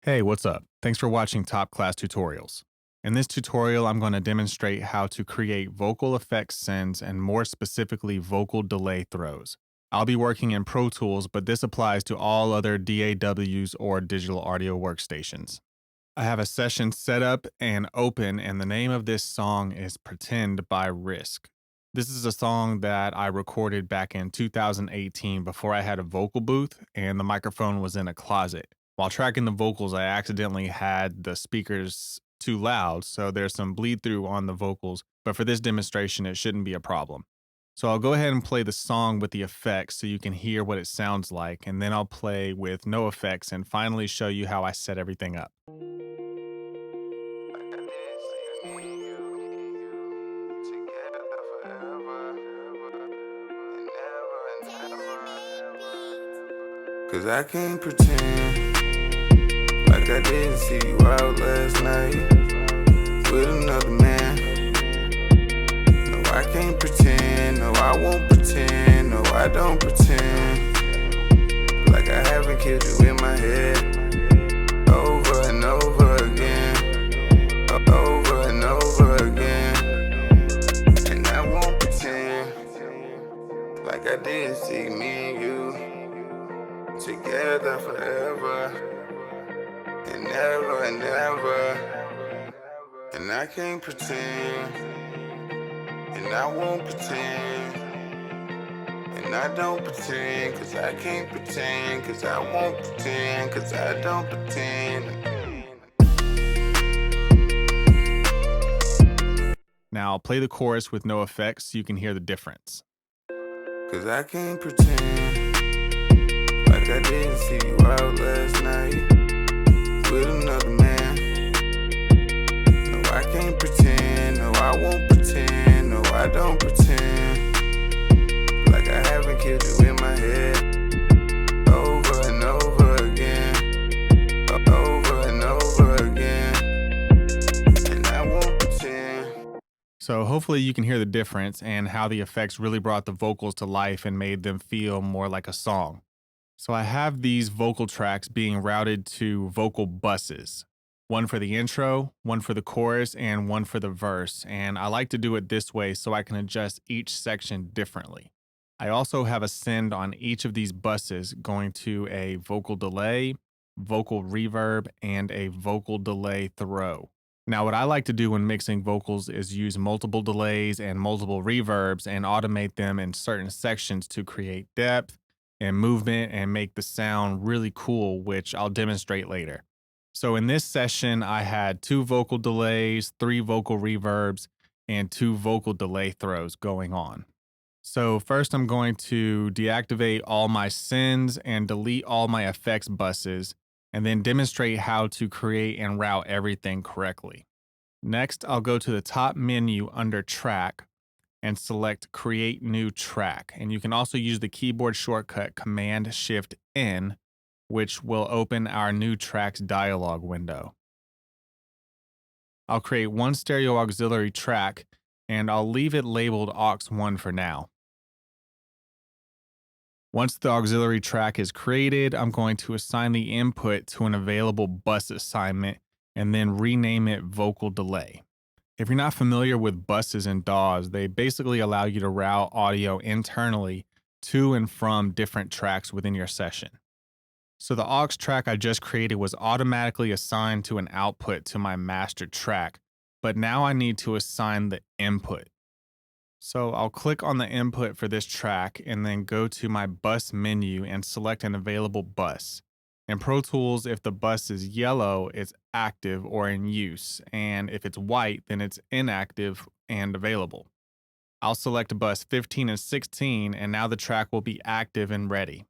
Hey, what's up? Thanks for watching Top Class Tutorials. In this tutorial, I'm going to demonstrate how to create vocal effects sends and more specifically vocal delay throws. I'll be working in Pro Tools, but this applies to all other DAWs or digital audio workstations. I have a session set up and open, and the name of this song is Pretend by Rhisk. This is a song that I recorded back in 2018 before I had a vocal booth and the microphone was in a closet. While tracking the vocals, I accidentally had the speakers too loud, so there's some bleed through on the vocals, but for this demonstration, it shouldn't be a problem. So I'll go ahead and play the song with the effects so you can hear what it sounds like, and then I'll play with no effects and finally show you how I set everything up. Cause I can't pretend like I didn't see you out last night with another man. No, I can't pretend, no, I won't pretend, no, I don't pretend like I haven't killed you in my head over and over again, over and over again. And I won't pretend like I didn't see me and you together forever and never and never. And I can't pretend, and I won't pretend, and I don't pretend, cause I can't pretend, cause I won't pretend, cause I don't pretend. Now I'll play the chorus with no effects so you can hear the difference. Cause I can't pretend like I didn't see you out last night with another man. No, I can't pretend, no, I won't pretend, no, I don't pretend like I haven't killed you in my head over and over again, over and over again. And I won't pretend. So hopefully you can hear the difference and how the effects really brought the vocals to life and made them feel more like a song. So I have these vocal tracks being routed to vocal buses, one for the intro, one for the chorus, and one for the verse. And I like to do it this way so I can adjust each section differently. I also have a send on each of these buses going to a vocal delay, vocal reverb, and a vocal delay throw. Now, what I like to do when mixing vocals is use multiple delays and multiple reverbs and automate them in certain sections to create depth and movement and make the sound really cool, which I'll demonstrate later. So in this session, I had 2 vocal delays, 3 vocal reverbs, and 2 vocal delay throws going on. So first I'm going to deactivate all my sends and delete all my effects buses, and then demonstrate how to create and route everything correctly. Next, I'll go to the top menu under Track and select Create New Track. And you can also use the keyboard shortcut Command-Shift-N, which will open our New Tracks dialog window. I'll create one stereo auxiliary track, and I'll leave it labeled aux1 for now. Once the auxiliary track is created, I'm going to assign the input to an available bus assignment and then rename it Vocal Delay. If you're not familiar with buses and DAWs, they basically allow you to route audio internally to and from different tracks within your session. So the aux track I just created was automatically assigned to an output to my master track, but now I need to assign the input. So I'll click on the input for this track and then go to my bus menu and select an available bus. In Pro Tools, if the bus is yellow, it's active or in use, and if it's white, then it's inactive and available. I'll select bus 15 and 16, and now the track will be active and ready.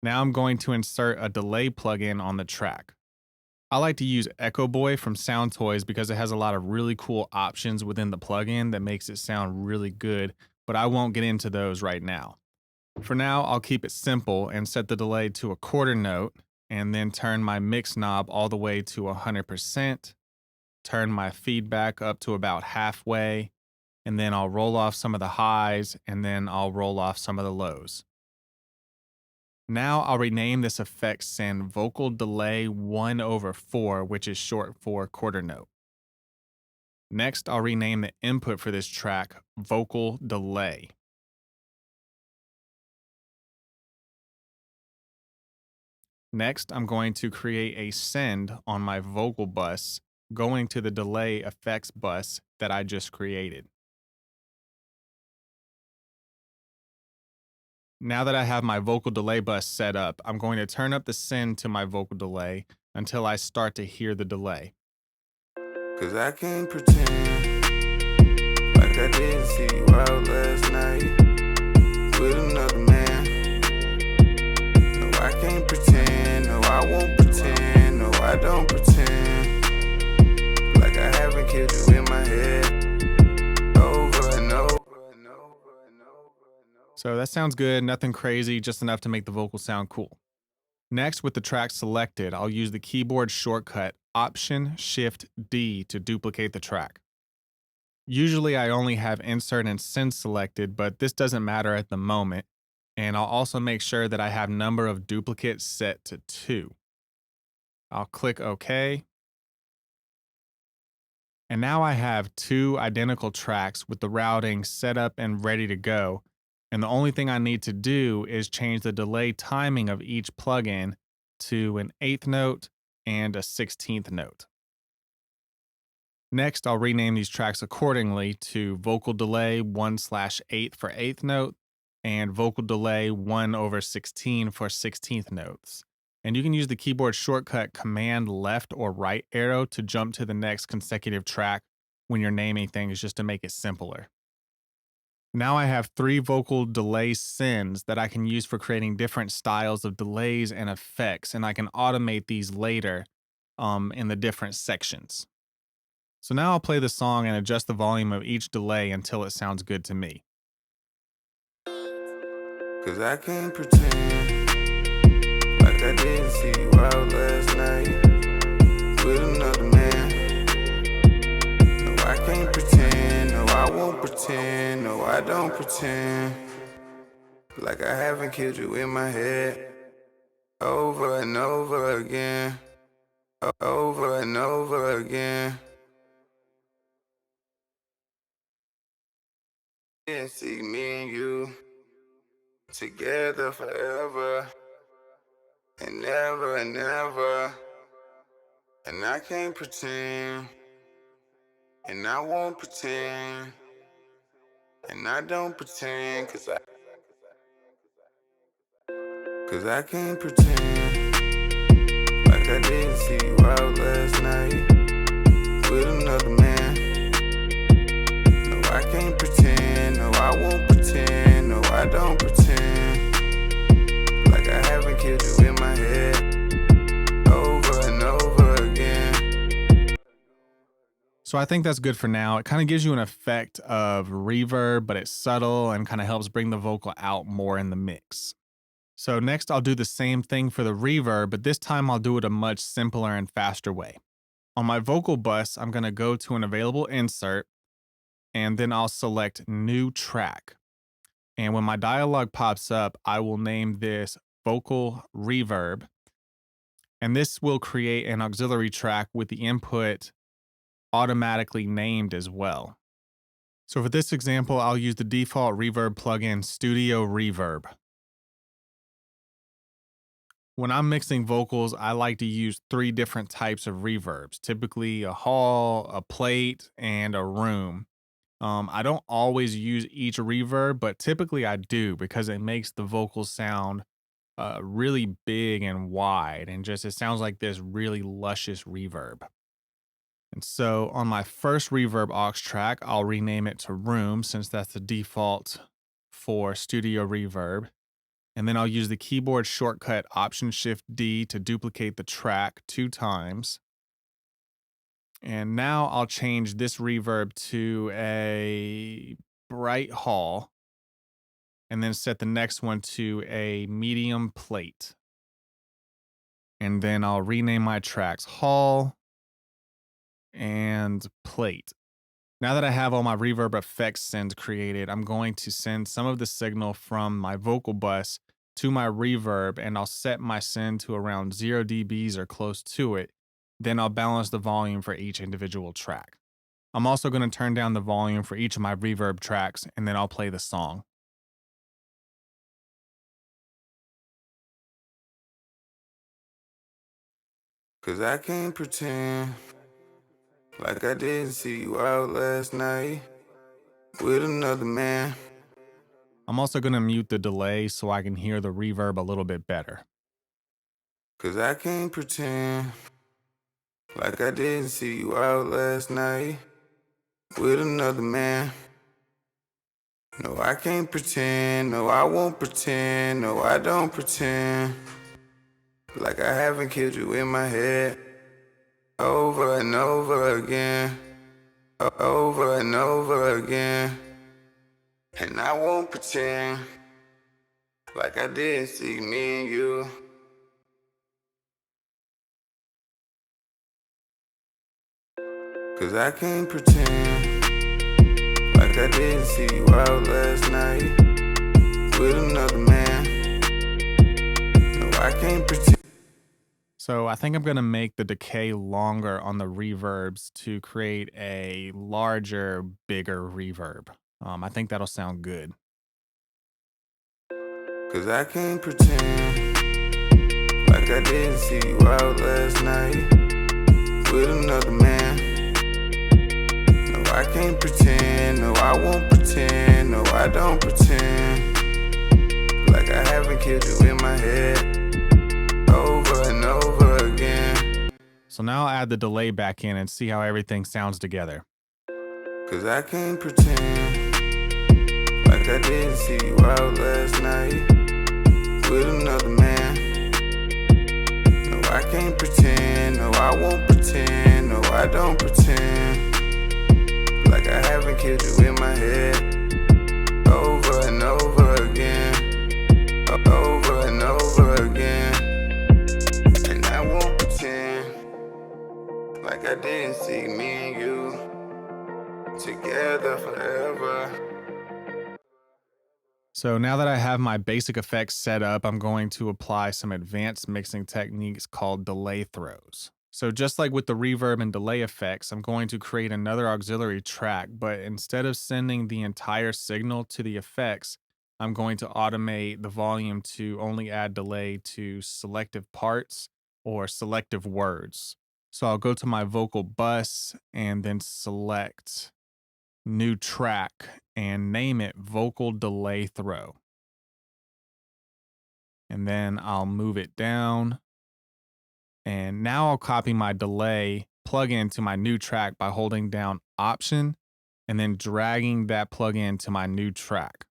Now I'm going to insert a delay plugin on the track. I like to use Echo Boy from Sound Toys because it has a lot of really cool options within the plugin that makes it sound really good, but I won't get into those right now. For now, I'll keep it simple and set the delay to a quarter note, and then turn my mix knob all the way to 100%, turn my feedback up to about halfway, and then I'll roll off some of the highs, and then I'll roll off some of the lows. Now I'll rename this effect send vocal delay 1/4, which is short for quarter note. Next, I'll rename the input for this track vocal delay. Next, I'm going to create a send on my vocal bus going to the delay effects bus that I just created. Now that I have my vocal delay bus set up, I'm going to turn up the send to my vocal delay until I start to hear the delay. Cause I can't pretend like I didn't see you out last night with another man. No, I can't pretend, no, I won't pretend, no, I don't pretend like I haven't killed you in my head over and over and over and over. So that sounds good, nothing crazy, just enough to make the vocal sound cool. Next, with the track selected, I'll use the keyboard shortcut Option-Shift-D to duplicate the track. Usually I only have insert and send selected, but this doesn't matter at the moment. And I'll also make sure that I have number of duplicates set to 2. I'll click OK. And now I have 2 identical tracks with the routing set up and ready to go. And the only thing I need to do is change the delay timing of each plugin to an 8th note and a 16th note. Next, I'll rename these tracks accordingly to vocal delay 1/8 for 8th note and vocal delay 1/16 for 16th notes. And you can use the keyboard shortcut Command left or right arrow to jump to the next consecutive track when you're naming things, just to make it simpler. Now I have 3 vocal delay sends that I can use for creating different styles of delays and effects, and I can automate these later in the different sections. So now I'll play the song and adjust the volume of each delay until it sounds good to me. Cause I can't pretend like I didn't see you out last night with another man. No, I can't pretend, no, I won't pretend, no, I don't pretend like I haven't killed you in my head over and over again, over and over again. Didn't see me and you together forever and never and never. And I can't pretend, and I won't pretend, and I don't pretend, cause I can't pretend like I didn't see you out last night with another man. No, I can't pretend, no, I won't pretend, no, I don't pretend like I haven't killed you in my head over and over again. So I think that's good for now. It kind of gives you an effect of reverb, but it's subtle and kind of helps bring the vocal out more in the mix. So next I'll do the same thing for the reverb, but this time I'll do it a much simpler and faster way. On my vocal bus, I'm going to go to an available insert, and then I'll select New Track. And when my dialog pops up, I will name this Vocal Reverb. And this will create an auxiliary track with the input automatically named as well. So for this example, I'll use the default reverb plugin Studio Reverb. When I'm mixing vocals, I like to use 3 different types of reverbs, typically a hall, a plate, and a room. I don't always use each reverb, but typically I do because it makes the vocals sound really big and wide, and just it sounds like this really luscious reverb. And so on my first reverb aux track, I'll rename it to room since that's the default for Studio Reverb. And then I'll use the keyboard shortcut Option-Shift-D to duplicate the track 2 times. And now I'll change this reverb to a bright hall and then set the next one to a medium plate. And then I'll rename my tracks hall and plate. Now that I have all my reverb effects sends created, I'm going to send some of the signal from my vocal bus to my reverb and I'll set my send to around 0 dBs or close to it. Then I'll balance the volume for each individual track. I'm also going to turn down the volume for each of my reverb tracks, and then I'll play the song. Cause I can't pretend like I didn't see you out last night with another man. I'm also going to mute the delay so I can hear the reverb a little bit better. Cause I can't pretend like I didn't see you out last night with another man. No, I can't pretend, no, I won't pretend, no, I don't pretend like I haven't killed you in my head over and over again, over and over again. And I won't pretend like I didn't see me and you. Cause I can't pretend like I didn't see you out last night with another man. No, I can't pretend. So I think I'm going to make the decay longer on the reverbs to create a larger, bigger reverb. I think that'll sound good. Cause I can't pretend like I didn't see you out last night with another man. No, I can't pretend, no, I won't pretend, no, I don't pretend like I haven't killed you in my head over and over again. So now I'll add the delay back in and see how everything sounds together. Cause I can't pretend like I didn't see you out last night with another man. No, I can't pretend, no, I won't pretend, no, I don't pretend like I haven't killed you in my head over and over again, over and over again. And I won't pretend like I didn't see me and you together forever. So now that I have my basic effects set up, I'm going to apply some advanced mixing techniques called delay throws. So just like with the reverb and delay effects, I'm going to create another auxiliary track, but instead of sending the entire signal to the effects, I'm going to automate the volume to only add delay to selective parts or selective words. So I'll go to my vocal bus and then select new track and name it vocal delay throw. And then I'll move it down. And now I'll copy my delay plugin to my new track by holding down Option and then dragging that plugin to my new track.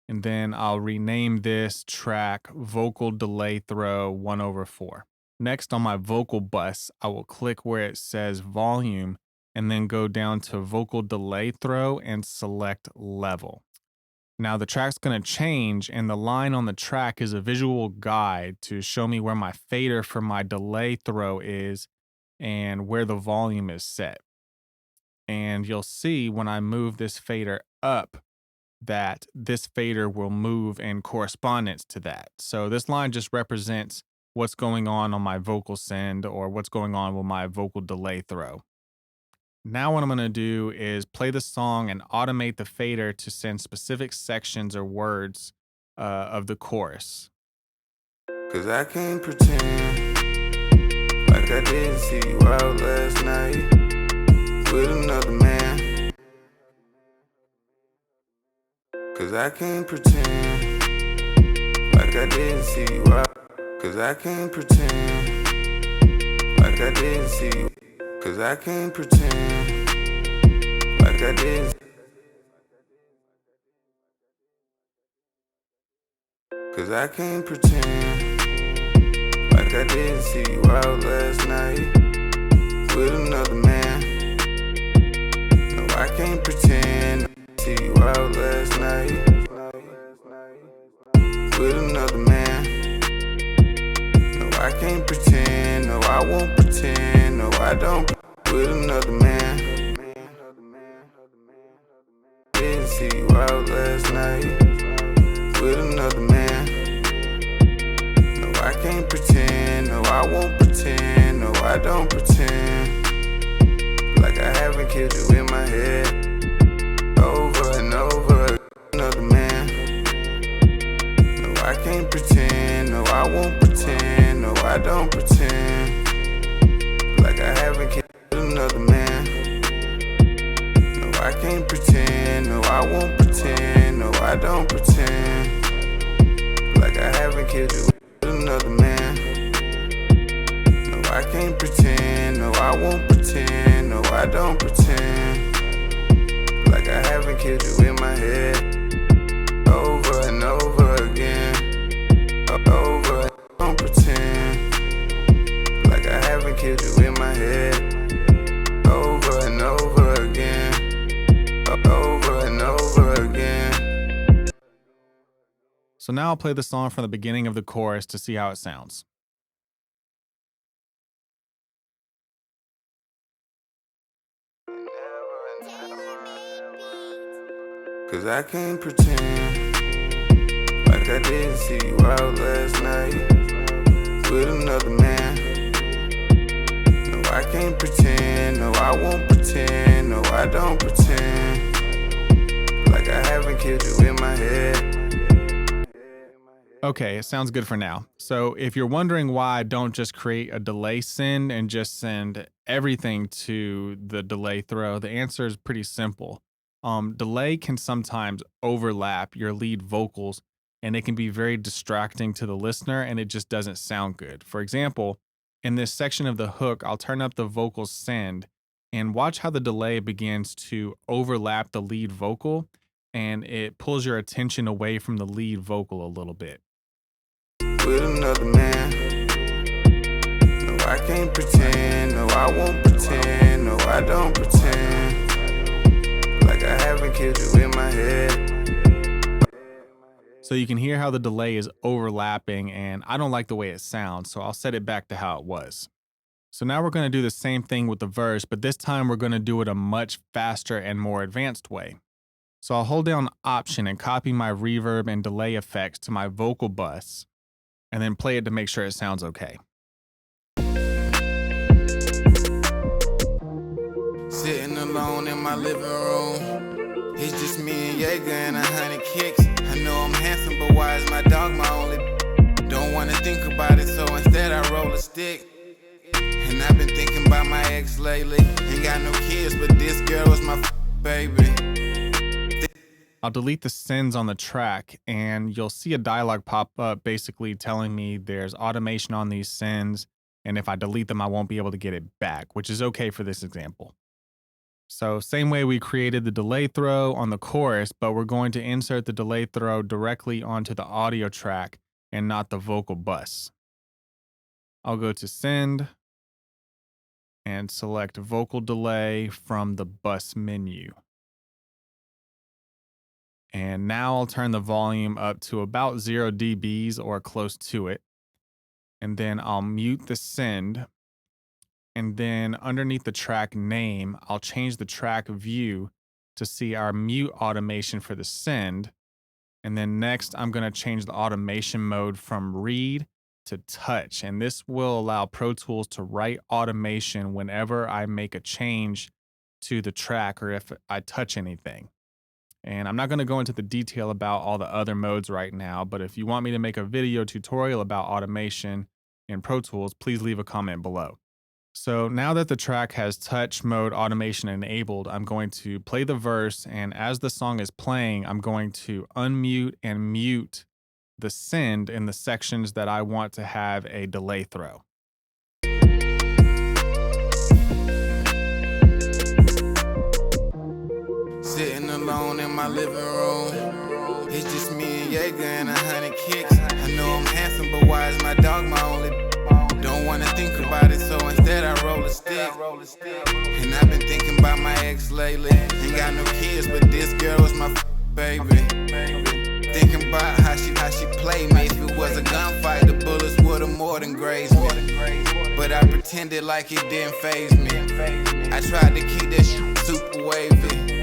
And then I'll rename this track Vocal Delay Throw 1/4. Next on my vocal bus, I will click where it says volume and then go down to vocal delay throw and select level. Now the track's going to change, and the line on the track is a visual guide to show me where my fader for my delay throw is and where the volume is set. And you'll see when I move this fader up that this fader will move in correspondence to that. So this line just represents what's going on my vocal send or what's going on with my vocal delay throw. Now what I'm going to do is play the song and automate the fader to send specific sections or words of the chorus. Cause I can't pretend like I didn't see you out last night with another man. Cause I can't pretend like I didn't see you out. Cause I can't pretend like I didn't see you. Cause I can't pretend like I didn't. Cause I can't pretend like I didn't see you out last night with another man. No, I can't pretend I see you out last night with another man. No, I can't pretend, no, I won't pretend, no, I don't. With another man. Didn't see you out last night with another man. can't pretend, no, I won't pretend, no, I don't pretend. Like I haven't killed you in my head, over and over, another man. No, I can't pretend, no, I won't pretend, no, I don't pretend. Like I haven't killed another man. No, I can't pretend, no, I won't pretend, no, I don't pretend. Like I haven't killed you with another man. No, I can't pretend, no, I won't pretend, no, I don't pretend. Like I haven't killed you in my head, over and over again, over and don't pretend. Like I haven't killed you in my head, over and over again, over and over again. So now I'll play the song from the beginning of the chorus to see how it sounds. Cause I can't pretend like I didn't see you out last night with another man. No, I can't pretend, no, I won't pretend, no, I don't pretend. Like I haven't killed you in my head. Okay, it sounds good for now. So if you're wondering why I don't just create a delay send and just send everything to the delay throw, the answer is pretty simple. Delay can sometimes overlap your lead vocals, and it can be very distracting to the listener, and it just doesn't sound good. For example, in this section of the hook, I'll turn up the vocal send and watch how the delay begins to overlap the lead vocal, and it pulls your attention away from the lead vocal a little bit. With another man. No, I can't pretend, no, I won't pretend, no, I don't pretend. Like I haven't killed you in my head. So you can hear how the delay is overlapping, and I don't like the way it sounds, so I'll set it back to how it was. So now we're going to do the same thing with the verse, but this time we're going to do it a much faster and more advanced way. So I'll hold down Option and copy my reverb and delay effects to my vocal bus, and then play it to make sure it sounds okay. Sitting alone in my living room, it's just me and Jaeger and 100 kicks. I know I'm handsome, but why is my dog my only? Don't wanna think about it, so instead I roll a stick. And I've been thinking about my ex lately. Ain't got no kids, but this girl was my baby. I'll delete the sends on the track, and you'll see a dialog pop up basically telling me there's automation on these sends, and if I delete them, I won't be able to get it back, which is okay for this example. So same way we created the delay throw on the chorus, but we're going to insert the delay throw directly onto the audio track and not the vocal bus. I'll go to Send and select Vocal Delay from the bus menu. And now I'll turn the volume up to about 0 dBs or close to it. And then I'll mute the send. And then underneath the track name, I'll change the track view to see our mute automation for the send. And then next, I'm going to change the automation mode from read to touch. And this will allow ProTools to write automation whenever I make a change to the track or if I touch anything. And I'm not going to go into the detail about all the other modes right now, but if you want me to make a video tutorial about automation in ProTools, please leave a comment below. So now that the track has touch mode automation enabled, I'm going to play the verse, and as the song is playing, I'm going to unmute and mute the send in the sections that I want to have a delay throw. Sitting alone in my living room, it's just me and Jaeger and 100 kicks. I know I'm handsome, but why is my dog my only? Don't wanna think about it, so instead I roll a stick. And I've been thinking about my ex lately. Ain't got no kids, but this girl was my baby. Thinking about how she played me. If it was a gunfight, the bullets would've more than grazed me. But I pretended like it didn't faze me. I tried to keep that shit super wavy,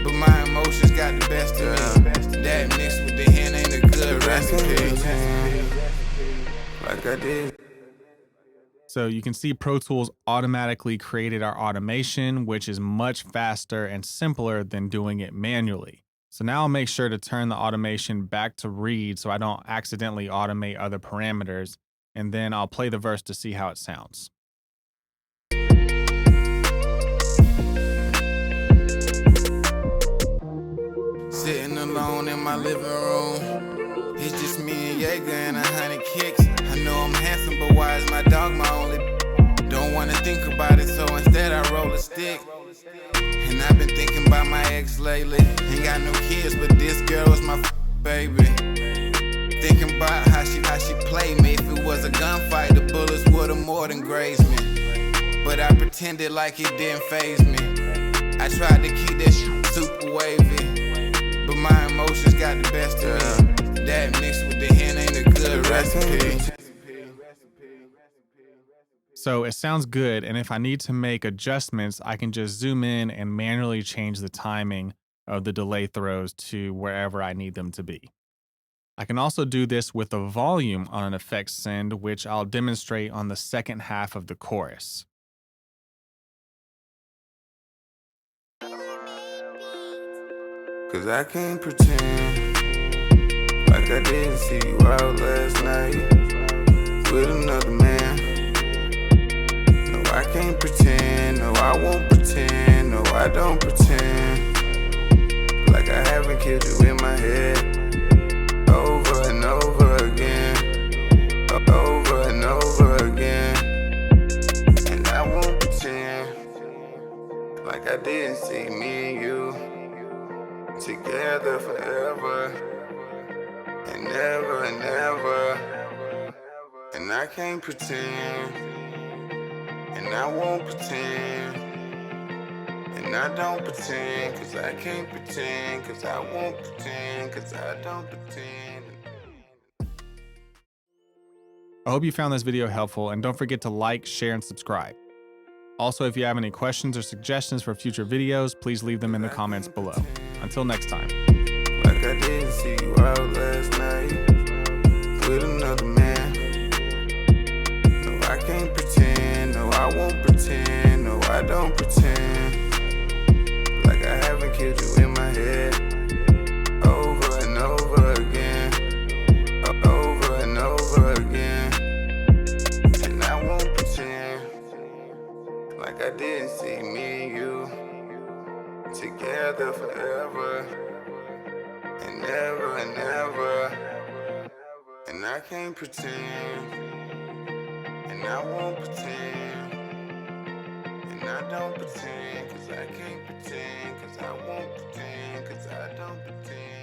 but my emotions got the best of me. That mixed with the hen ain't a good recipe. like I did. So you can see Pro Tools automatically created our automation, which is much faster and simpler than doing it manually. So now I'll make sure to turn the automation back to read so I don't accidentally automate other parameters, and then I'll play the verse to see how it sounds. Sitting alone in my living room, it's just me and Jaeger and 100 kicks. I know I'm handsome, but why is my dog my only? Don't wanna think about it, so instead I roll a stick. And I've been thinking about my ex lately. Ain't got no kids, but this girl was my baby. Thinking about how she played me. If it was a gunfight, the bullets would've more than grazed me. But I pretended like it didn't faze me. I tried to keep that shit super wavy, but my emotions got the best of me. That mixed with the hen ain't a good recipe. So it sounds good, and if I need to make adjustments, I can just zoom in and manually change the timing of the delay throws to wherever I need them to be. I can also do this with a volume on an effects send, which I'll demonstrate on the second half of the chorus. Cause I can't pretend like I didn't see you out last night with another man. No, I can't pretend, no, I won't pretend, no, I don't pretend like I haven't killed you in my head over and over again, over and over again. And I won't pretend like I didn't see me and you together forever and never and never. And I can't pretend, and I won't pretend, and I don't pretend, cause I can't pretend, cause I won't pretend, cause I don't pretend. I hope you found this video helpful, and don't forget to like, share, and subscribe. Also, if you have any questions or suggestions for future videos, please leave them in the comments below. Until next time. Like I didn't see you out last night with another man. No, I can't pretend, no, I won't pretend, no, I don't pretend like I haven't killed you in my head over and over again, over and over again. And I won't pretend like I didn't see me and you together forever and never and never. And I can't pretend, and I won't pretend, and I don't pretend, cause I can't pretend, cause I won't pretend, cause I don't pretend.